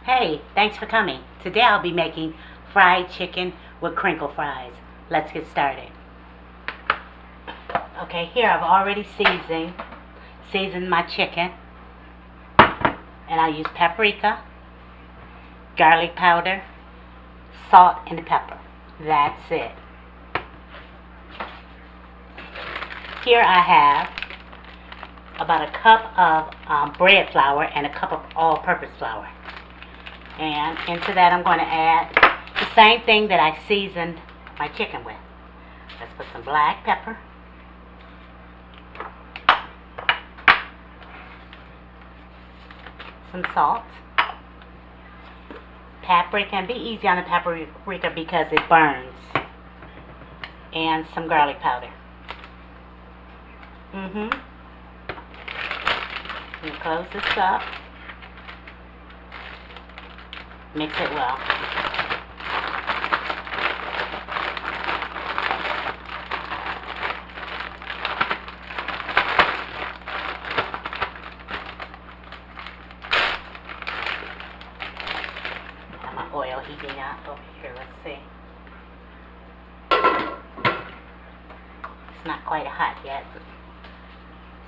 Hey, thanks for coming. Today I'll be making fried chicken with crinkle fries. Let's get started. Okay, here I've already seasoned my chicken, and I use paprika, garlic powder, salt, and pepper. That's it. Here I have about a cup of bread flour and a cup of all-purpose flour. And into that I'm going to add the same thing that I seasoned my chicken with. Let's put some black pepper, some salt, paprika, and be easy on the paprika because it burns, and some garlic powder. And close this up. Mix it well. Got my oil heating up over here. Let's see. It's not quite hot yet.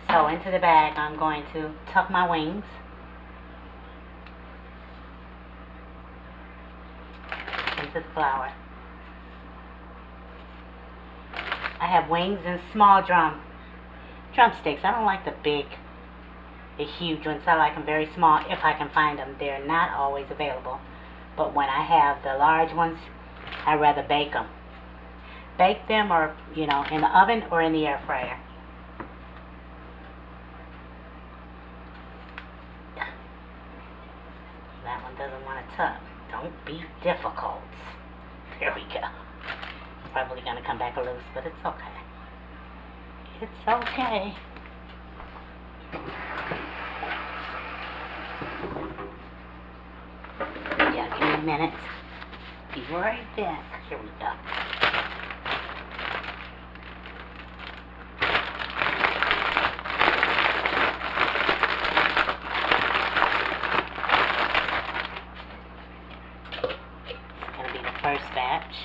So into the bag I'm going to tuck my wings. Into the flour. I have wings in small drumsticks. I don't like the huge ones. I like them very small if I can find them. They're not always available. But when I have the large ones, I rather bake them. Bake them or, in the oven or in the air fryer. That one doesn't want to tuck. Don't be difficult. There we go. Probably going to come back loose, but it's okay. It's okay. Yeah, give me a minute. Be right back. Here we go. First batch.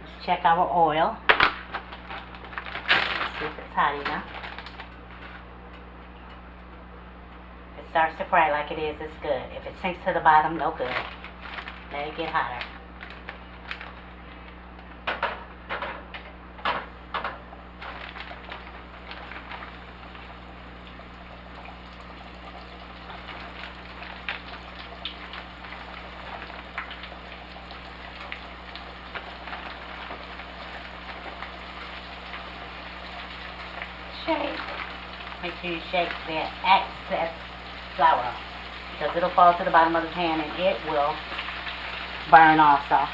Let's check our oil. See if it's hot enough. If it starts to fry like it is, it's good. If it sinks to the bottom, no good. Let it get hotter. Make sure you shake the excess flour because it'll fall to the bottom of the pan and it will burn also.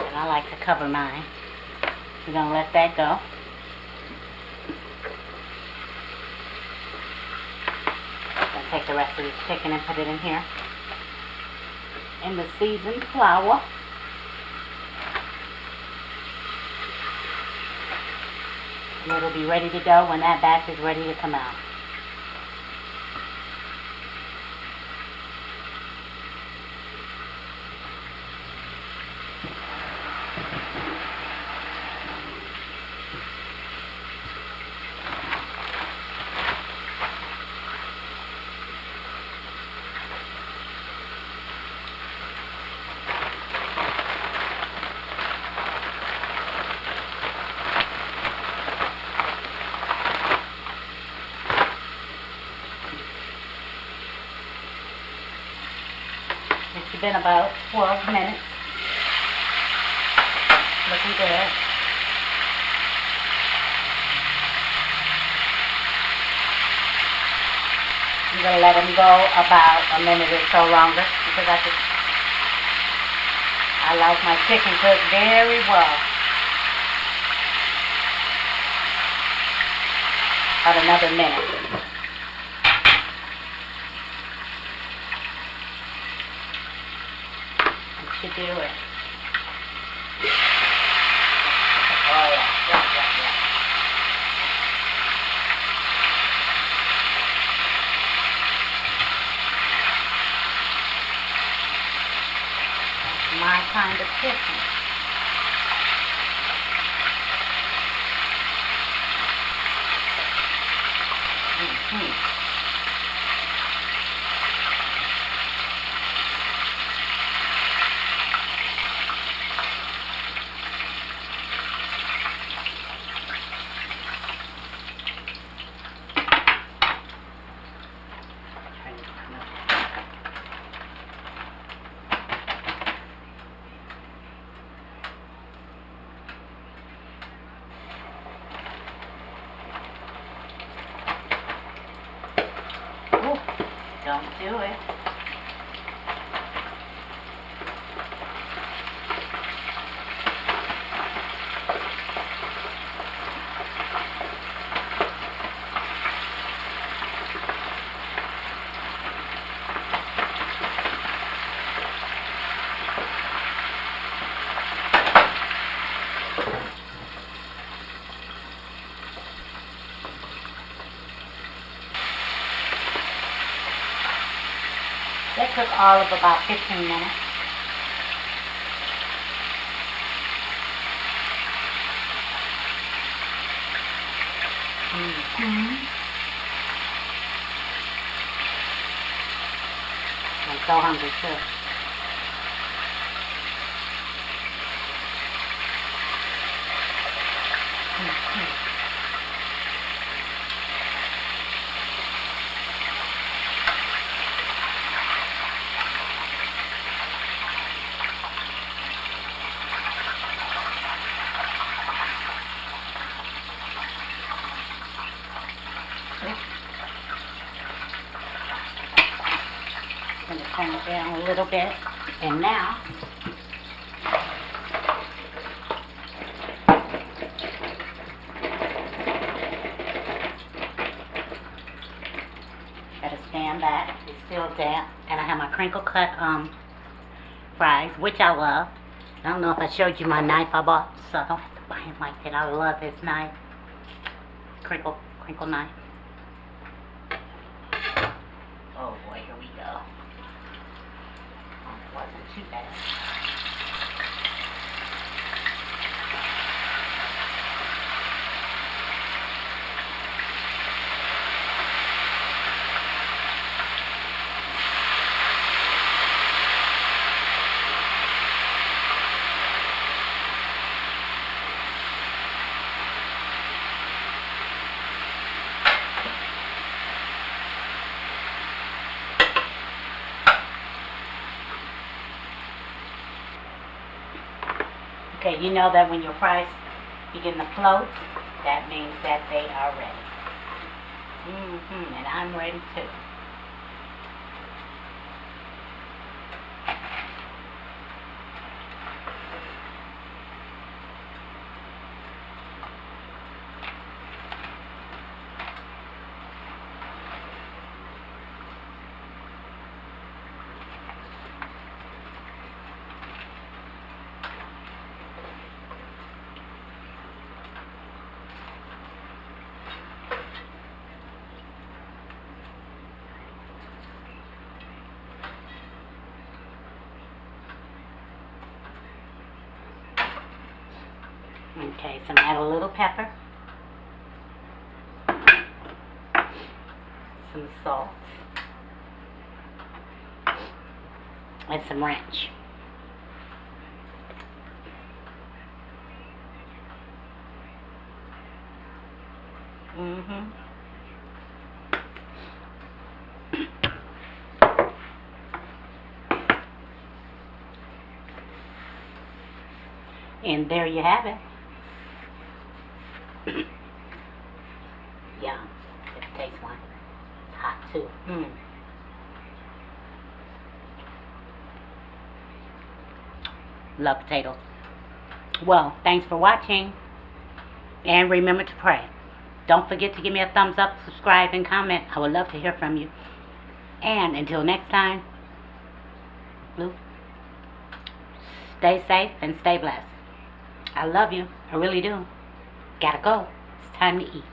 And I like to cover mine. We're going to let that go. Take the rest of this chicken and put it in here. In the seasoned flour. And it'll be ready to go when that batch is ready to come out. It's been about 12 minutes. Looking good. I'm going to let them go about a minute or so longer because I like my chicken cooked very well. About another minute. That should do it. Oh yeah, yeah. That's my kind of kitchen. Ooh, don't do it. That took all of about 15 minutes. I'm so hungry too. I'm going to turn it down a little bit. And now, gotta stand back. It's still damp. And I have my crinkle cut fries, which I love. I don't know if I showed you my knife I bought, so I don't have to buy it like that. I love this knife. Crinkle knife. Oh boy, here we go. Oh, it wasn't too bad. Okay, you know that when your fries begin to float, that means that they are ready. And I'm ready too. Okay, so I'm gonna add a little pepper, some salt, and some ranch. And there you have it. Yum. Let's taste one. It's hot too. Love potatoes. Well, thanks for watching. And remember to pray. Don't forget to give me a thumbs up, subscribe, and comment. I would love to hear from you. And until next time, Blue, stay safe and stay blessed. I love you. I really do. Gotta go. It's time to eat.